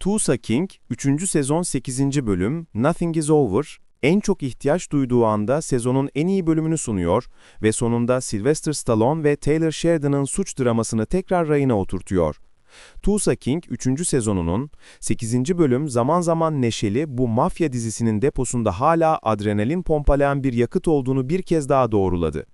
Tulsa King, 3. sezon 8. bölüm Nothing is Over, en çok ihtiyaç duyduğu anda sezonun en iyi bölümünü sunuyor ve sonunda Sylvester Stallone ve Taylor Sheridan'ın suç dramasını tekrar rayına oturtuyor. Tulsa King, 3. sezonunun 8. bölüm zaman zaman neşeli bu mafya dizisinin deposunda hala adrenalin pompalayan bir yakıt olduğunu bir kez daha doğruladı.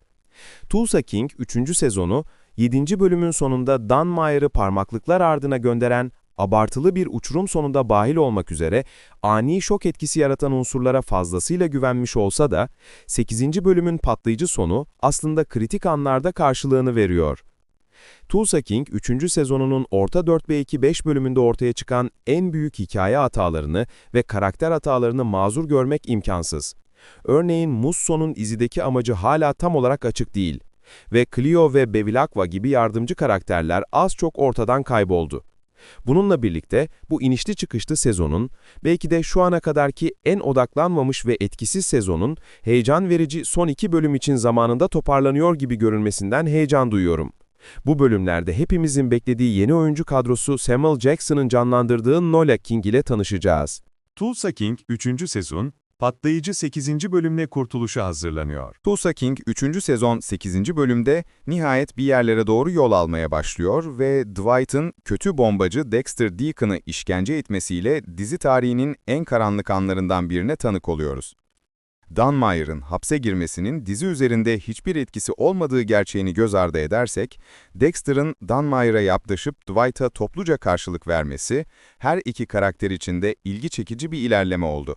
Tulsa King, 3. sezonu, 7. bölümün sonunda Dan Meyer'ı parmaklıklar ardına gönderen abartılı bir uçurum sonunda bahil olmak üzere ani şok etkisi yaratan unsurlara fazlasıyla güvenmiş olsa da, 8. bölümün patlayıcı sonu aslında kritik anlarda karşılığını veriyor. Tulsa King, 3. sezonunun orta 4 ve 2-5 bölümünde ortaya çıkan en büyük hikaye hatalarını ve karakter hatalarını mazur görmek imkansız. Örneğin Musso'nun izideki amacı hala tam olarak açık değil ve Cleo ve Bevilacqua gibi yardımcı karakterler az çok ortadan kayboldu. Bununla birlikte bu inişli çıkışlı sezonun, belki de şu ana kadarki en odaklanmamış ve etkisiz sezonun, heyecan verici son 2 bölüm için zamanında toparlanıyor gibi görünmesinden heyecan duyuyorum. Bu bölümlerde hepimizin beklediği yeni oyuncu kadrosu Samuel Jackson'ın canlandırdığı Nola King ile tanışacağız. Tulsa King 3. sezon, patlayıcı 8. bölümle kurtuluşa hazırlanıyor. Tulsa King 3. sezon 8. bölümde nihayet bir yerlere doğru yol almaya başlıyor ve Dwight'ın kötü bombacı Dexter Deacon'ı işkence etmesiyle dizi tarihinin en karanlık anlarından birine tanık oluyoruz. Dan Meyer'ın hapse girmesinin dizi üzerinde hiçbir etkisi olmadığı gerçeğini göz ardı edersek, Dexter'ın Dan Meyer'a yaklaşıp Dwight'a topluca karşılık vermesi, her iki karakter için de ilgi çekici bir ilerleme oldu.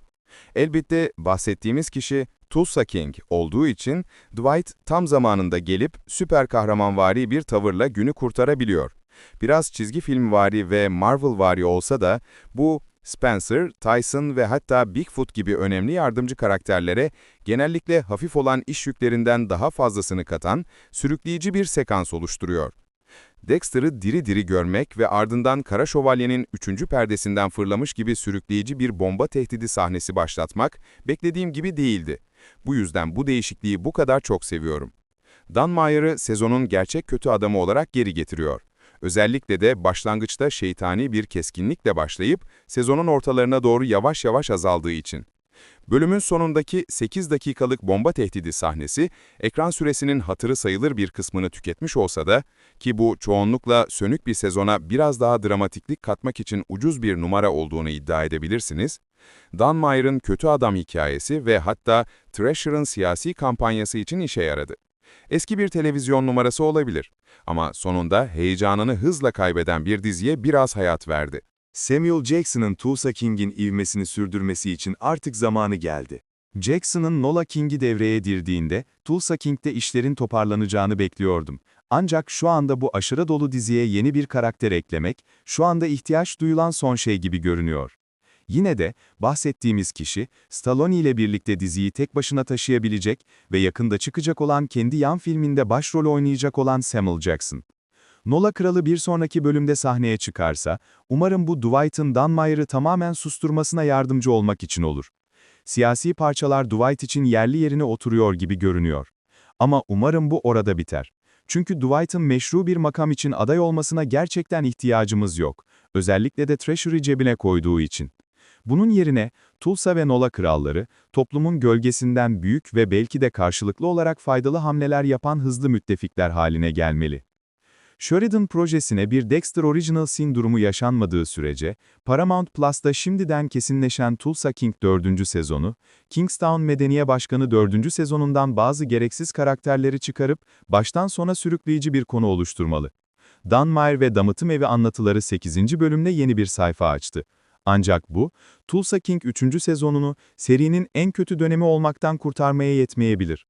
Elbette bahsettiğimiz kişi Tulsa King olduğu için Dwight tam zamanında gelip süper kahramanvari bir tavırla günü kurtarabiliyor. Biraz çizgi filmvari ve Marvelvari olsa da bu Spencer, Tyson ve hatta Bigfoot gibi önemli yardımcı karakterlere genellikle hafif olan iş yüklerinden daha fazlasını katan sürükleyici bir sekans oluşturuyor. Dexter'ı diri diri görmek ve ardından Kara Şövalye'nin 3. perdesinden fırlamış gibi sürükleyici bir bomba tehdidi sahnesi başlatmak beklediğim gibi değildi. Bu yüzden bu değişikliği bu kadar çok seviyorum. Dan Meyer'ı sezonun gerçek kötü adamı olarak geri getiriyor. Özellikle de başlangıçta şeytani bir keskinlikle başlayıp sezonun ortalarına doğru yavaş yavaş azaldığı için. Bölümün sonundaki 8 dakikalık bomba tehdidi sahnesi, ekran süresinin hatırı sayılır bir kısmını tüketmiş olsa da, ki bu çoğunlukla sönük bir sezona biraz daha dramatiklik katmak için ucuz bir numara olduğunu iddia edebilirsiniz, Dan Meyer'ın kötü adam hikayesi ve hatta Thrasher'ın siyasi kampanyası için işe yaradı. Eski bir televizyon numarası olabilir ama sonunda heyecanını hızla kaybeden bir diziye biraz hayat verdi. Samuel Jackson'ın Tulsa King'in ivmesini sürdürmesi için artık zamanı geldi. Jackson'ın Nola King'i devreye girdiğinde, Tulsa King'de işlerin toparlanacağını bekliyordum. Ancak şu anda bu aşırı dolu diziye yeni bir karakter eklemek, şu anda ihtiyaç duyulan son şey gibi görünüyor. Yine de, bahsettiğimiz kişi, Stallone ile birlikte diziyi tek başına taşıyabilecek ve yakında çıkacak olan kendi yan filminde başrol oynayacak olan Samuel Jackson. Nola Kralı bir sonraki bölümde sahneye çıkarsa, umarım bu Dwight'ın Dan Meyer'ı tamamen susturmasına yardımcı olmak için olur. Siyasi parçalar Dwight için yerli yerine oturuyor gibi görünüyor. Ama umarım bu orada biter. Çünkü Dwight'ın meşru bir makam için aday olmasına gerçekten ihtiyacımız yok. Özellikle de Treasury cebine koyduğu için. Bunun yerine, Tulsa ve Nola kralları, toplumun gölgesinden büyük ve belki de karşılıklı olarak faydalı hamleler yapan hızlı müttefikler haline gelmeli. Sheridan projesine bir Dexter Original Sin durumu yaşanmadığı sürece, Paramount Plus'ta şimdiden kesinleşen Tulsa King 4. sezonu, Kingstown Medeniye Başkanı 4. sezonundan bazı gereksiz karakterleri çıkarıp, baştan sona sürükleyici bir konu oluşturmalı. Dan Meyer ve Damıtım Evi anlatıları 8. bölümle yeni bir sayfa açtı. Ancak bu, Tulsa King 3. sezonunu serinin en kötü dönemi olmaktan kurtarmaya yetmeyebilir.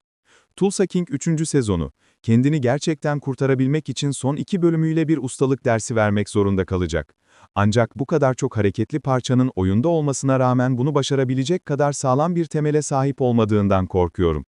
Tulsa King 3. sezonu, kendini gerçekten kurtarabilmek için son 2 bölümüyle bir ustalık dersi vermek zorunda kalacak. Ancak bu kadar çok hareketli parçanın oyunda olmasına rağmen bunu başarabilecek kadar sağlam bir temele sahip olmadığından korkuyorum.